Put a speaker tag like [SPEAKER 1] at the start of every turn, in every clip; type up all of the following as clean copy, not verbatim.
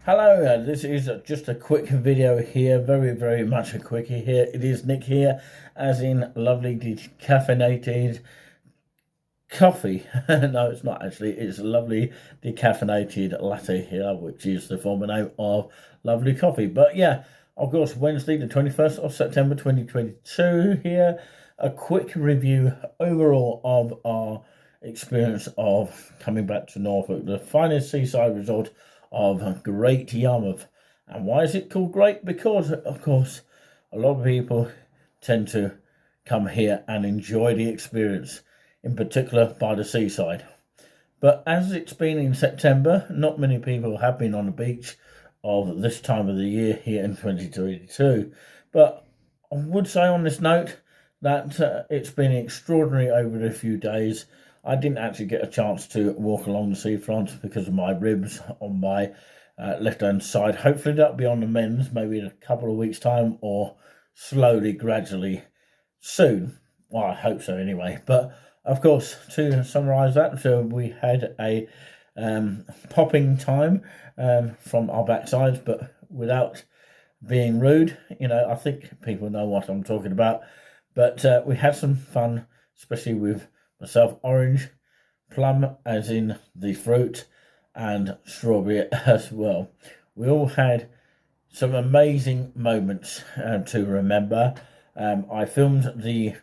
[SPEAKER 1] Hello, this is just a quick video here, very much a quickie here. It is Nick here, as in lovely decaffeinated coffee. No, it's not actually, it's a lovely decaffeinated latte here, which is the former name of lovely coffee. But yeah, of course, Wednesday the 21st of September 2022 here. A quick review overall of our experience of coming back to Norfolk, the finest seaside resort of Great Yarmouth. And why is it called Great? Because, of course, a lot of people tend to come here and enjoy the experience, in particular by the seaside. But as it's been in September, not many people have been on the beach of this time of the year here in 2022. But I would say on this note that it's been extraordinary over the few days. I didn't actually get a chance to walk along the seafront because of my ribs on my left-hand side. Hopefully that'll be on the mends, maybe in a couple of weeks' time, or slowly, gradually, soon. Well, I hope so anyway. But, of course, to summarise that, so we had a popping time from our backsides, but without being rude. I think people know what I'm talking about. But we had some fun, especially with myself, orange, plum as in the fruit, and strawberry as well. We all had some amazing moments to remember. I filmed the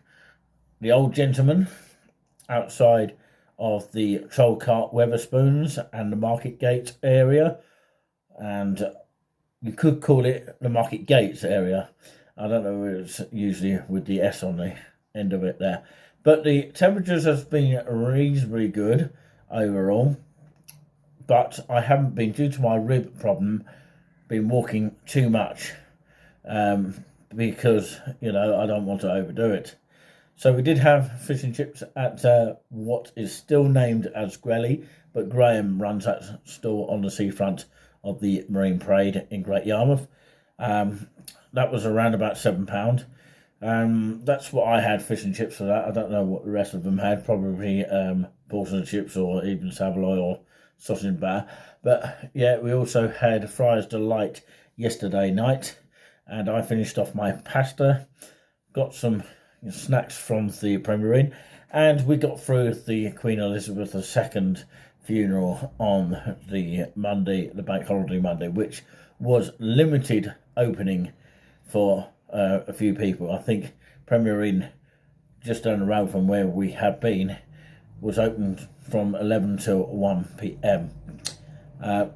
[SPEAKER 1] old gentleman outside of the Troll Cart Weatherspoons and the Market Gate area, and you could call it the Market Gates area. I don't know, it's usually with the S on the end of it there. But the temperatures have been reasonably good overall. But I haven't been, due to my rib problem, been walking too much. Because, I don't want to overdo it. So we did have fish and chips at what is still named as Grelly, but Graham runs that store on the seafront of the Marine Parade in Great Yarmouth. That was around about £7. That's what I had, fish and chips for that. I don't know what the rest of them had, probably portion and chips or even saveloy or sausage and batter. But yeah, we also had Friar's Delight yesterday night, and I finished off my pasta, got some snacks from the Premier Inn, and we got through the Queen Elizabeth II funeral on the Monday, the bank holiday Monday, which was limited opening for a few people. I think Premier Inn, just down the road from where we have been, was opened from 11 till 1 p.m.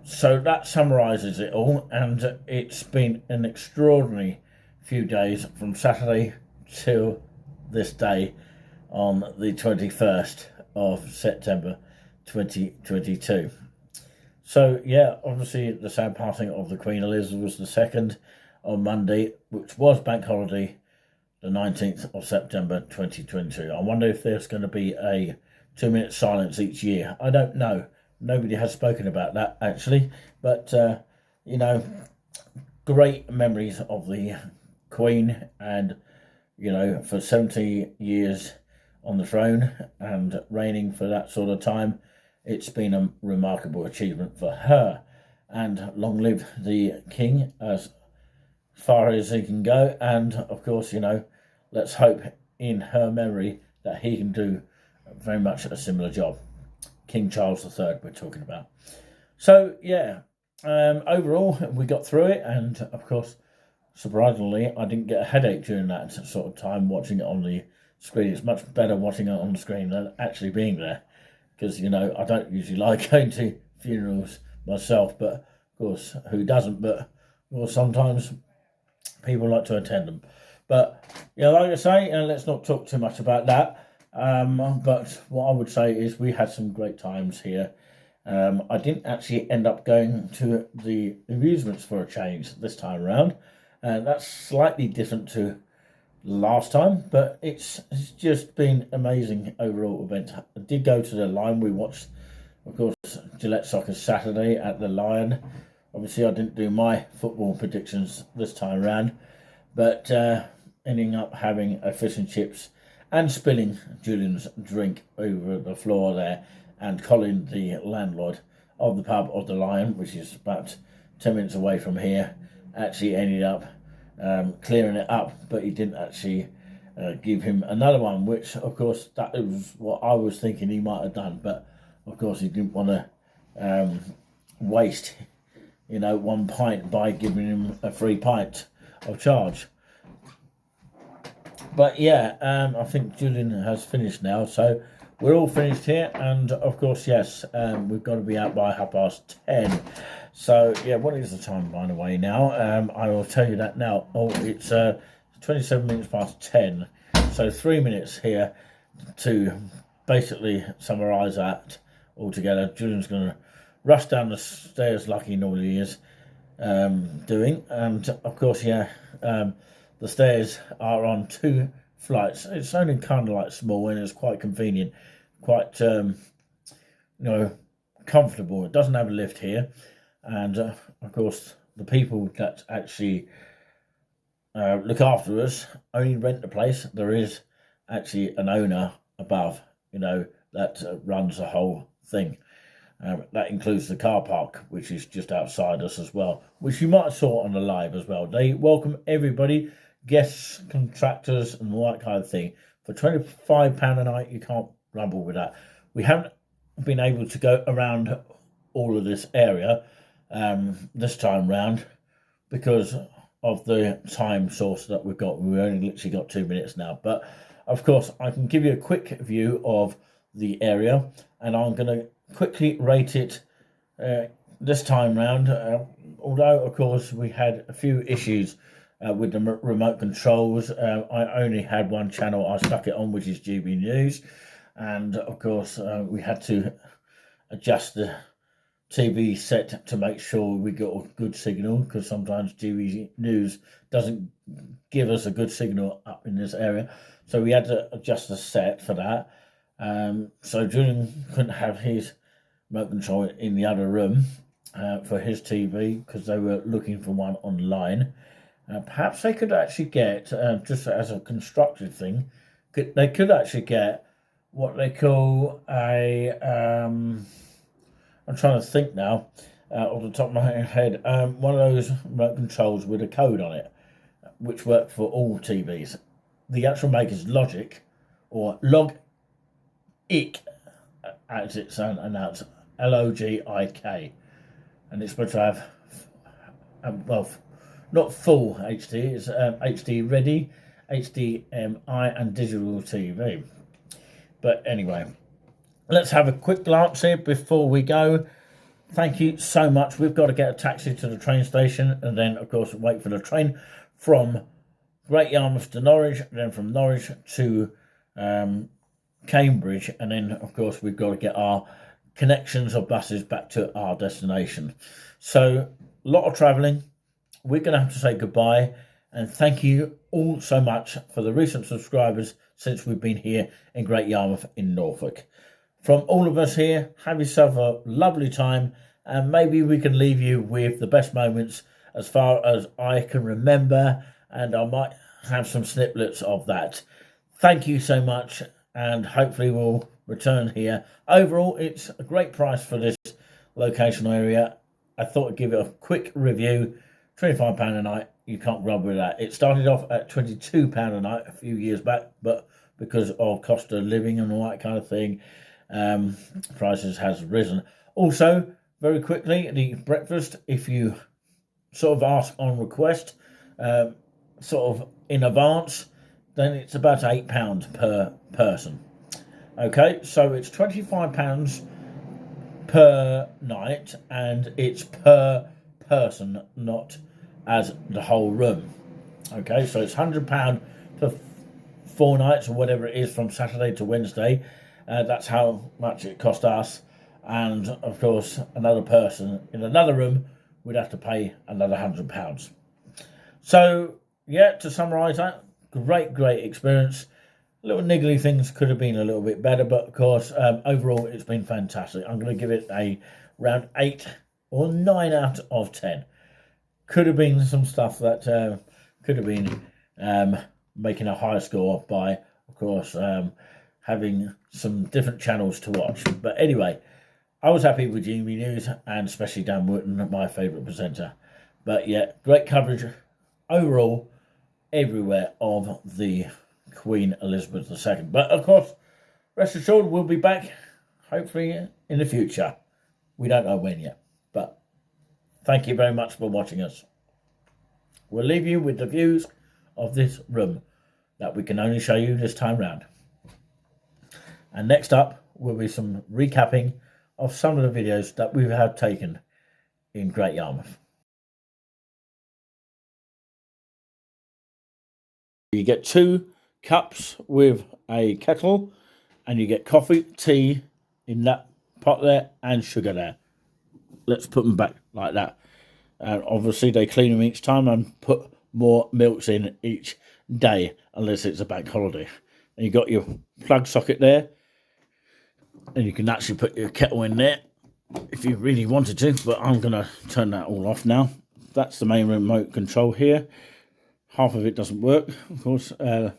[SPEAKER 1] So that summarises it all, and it's been an extraordinary few days from Saturday till this day on the 21st of September 2022. So yeah, obviously the sad passing of the Queen Elizabeth II on Monday, which was bank holiday, the 19th of September 2022. I wonder if there's going to be a 2-minute silence each year. I don't know. Nobody has spoken about that, actually. But, great memories of the Queen, and, for 70 years on the throne and reigning for that sort of time, it's been a remarkable achievement for her. And long live the King, as far as he can go. And, of course, let's hope in her memory that he can do very much a similar job. King Charles III we're talking about. So, yeah, overall, we got through it. And, of course, surprisingly, I didn't get a headache during that sort of time watching it on the screen. It's much better watching it on the screen than actually being there. Because, I don't usually like going to funerals myself. But, of course, who doesn't? But, well, sometimes people like to attend them. But, like I say, let's not talk too much about that. But what I would say is we had some great times here. I didn't actually end up going to the amusements for a change this time around. And that's slightly different to last time, but it's just been amazing overall event. I did go to the Lion. We watched, of course, Gillette Soccer Saturday at the Lion. Obviously, I didn't do my football predictions this time around, but ending up having a fish and chips and spilling Julian's drink over the floor there, and Colin, the landlord of the pub of the Lion, which is about 10 minutes away from here, actually ended up clearing it up, but he didn't actually give him another one, which of course that was what I was thinking he might have done, but of course he didn't want to waste, you know, 1 pint by giving him a free pint of charge. But yeah, I think Julian has finished now, so we're all finished here, and of course, yes, we've got to be out by 10:30. So yeah, what is the time, by the way, now? I will tell you that now. Oh, it's 27 minutes past 10, so 3 minutes here to basically summarise that all together. Julian's going to rush down the stairs like he normally is doing, and of course, yeah, the stairs are on 2 flights. It's only kind of like small, and it's quite convenient, quite you know, comfortable. It doesn't have a lift here, and of course the people that actually look after us only rent the place. There is actually an owner above, you know, that runs the whole thing. That includes the car park, which is just outside us as well, which you might have saw on the live as well. They welcome everybody, guests, contractors, and all that kind of thing. For £25 a night, you can't grumble with that. We haven't been able to go around all of this area this time round because of the time source that we've got. We've only literally got 2 minutes now. But of course, I can give you a quick view of the area, and I'm going to quickly rate it this time round. Although, of course, we had a few issues with the remote controls. I only had one channel I stuck it on, which is GB News, and of course we had to adjust the TV set to make sure we got a good signal, because sometimes GB News doesn't give us a good signal up in this area, so we had to adjust the set for that. So Julian couldn't have his remote control in the other room for his TV because they were looking for one online. Perhaps they could actually get, just as a constructive thing, they could actually get what they call a, I'm trying to think now, off the top of my head, one of those remote controls with a code on it, which work for all TVs. The actual maker's Logic, or Logik, as it's announced, Logik, and it's supposed to have, well, not full HD, it's HD ready, HDMI and digital TV. But anyway, let's have a quick glance here before we go. Thank you so much. We've got to get a taxi to the train station, and then, of course, wait for the train from Great Yarmouth to Norwich, then from Norwich to Cambridge, and then, of course, we've got to get our connections of buses back to our destination. So, a lot of travelling. We're going to have to say goodbye, and thank you all so much for the recent subscribers since we've been here in Great Yarmouth in Norfolk. From all of us here, have yourself a lovely time, and maybe we can leave you with the best moments as far as I can remember, and I might have some snippets of that. Thank you so much, and hopefully we'll return here. Overall, it's a great price for this location area. I thought I'd give it a quick review. £25 a night, you can't grumble with that. It started off at £22 a night a few years back, but because of cost of living and all that kind of thing, prices has risen. Also, very quickly, the breakfast, if you sort of ask on request, sort of in advance, then it's about £8 per person. Okay, so it's £25 per night, and it's per person, not as the whole room. Okay, so it's £100 for 4 nights or whatever it is from Saturday to Wednesday. That's how much it cost us, and of course another person in another room would have to pay another £100. So yeah, to summarise that, great experience. Little niggly things could have been a little bit better, but of course overall it's been fantastic. I'm going to give it a round 8 or 9 out of 10. Could have been some stuff that could have been making a higher score by, of course, having some different channels to watch. But anyway, I was happy with GB News, and especially Dan Wootton, my favourite presenter. But yeah, great coverage overall everywhere of the Queen Elizabeth II. But of course, rest assured, we'll be back hopefully in the future. We don't know when yet, but thank you very much for watching us. We'll leave you with the views of this room that we can only show you this time round. And next up will be some recapping of some of the videos that we have taken in Great Yarmouth. You get 2 cups with a kettle, and you get coffee, tea in that pot there, and sugar there. Let's put them back like that. And obviously they clean them each time and put more milks in each day, unless it's a bank holiday. And you got your plug socket there, and you can actually put your kettle in there if you really wanted to, but I'm going to turn that all off now. That's the main remote control here. Half of it doesn't work, of course. The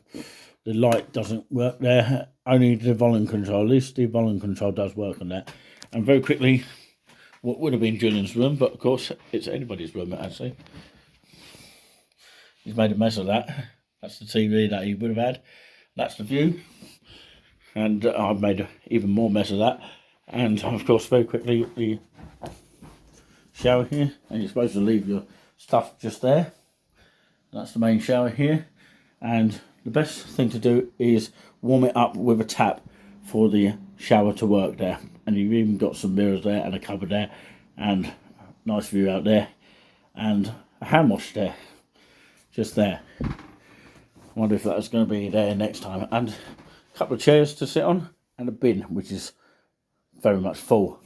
[SPEAKER 1] light doesn't work there. Only the volume control. At least the volume control does work on that. And very quickly, what would have been Julian's room, but of course it's anybody's room actually. He's made a mess of that. That's the TV that he would have had. That's the view. And I've made an even more mess of that. And of course, very quickly, the shower here. And you're supposed to leave your stuff just there. That's the main shower here. And the best thing to do is warm it up with a tap for the shower to work there. And you've even got some mirrors there and a cupboard there. And nice view out there. And a hand wash there. Just there. I wonder if that's going to be there next time. And a couple of chairs to sit on. And a bin, which is very much full.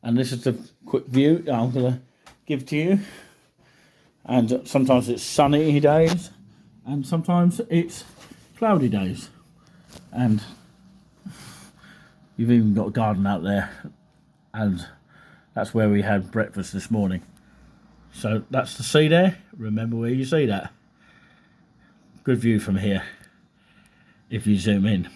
[SPEAKER 1] And this is the quick view that I'm going to give to you. And sometimes it's sunny days, and sometimes it's cloudy days. And you've even got a garden out there, and that's where we had breakfast this morning. So that's the sea there. Remember where you see that. Good view from here if you zoom in.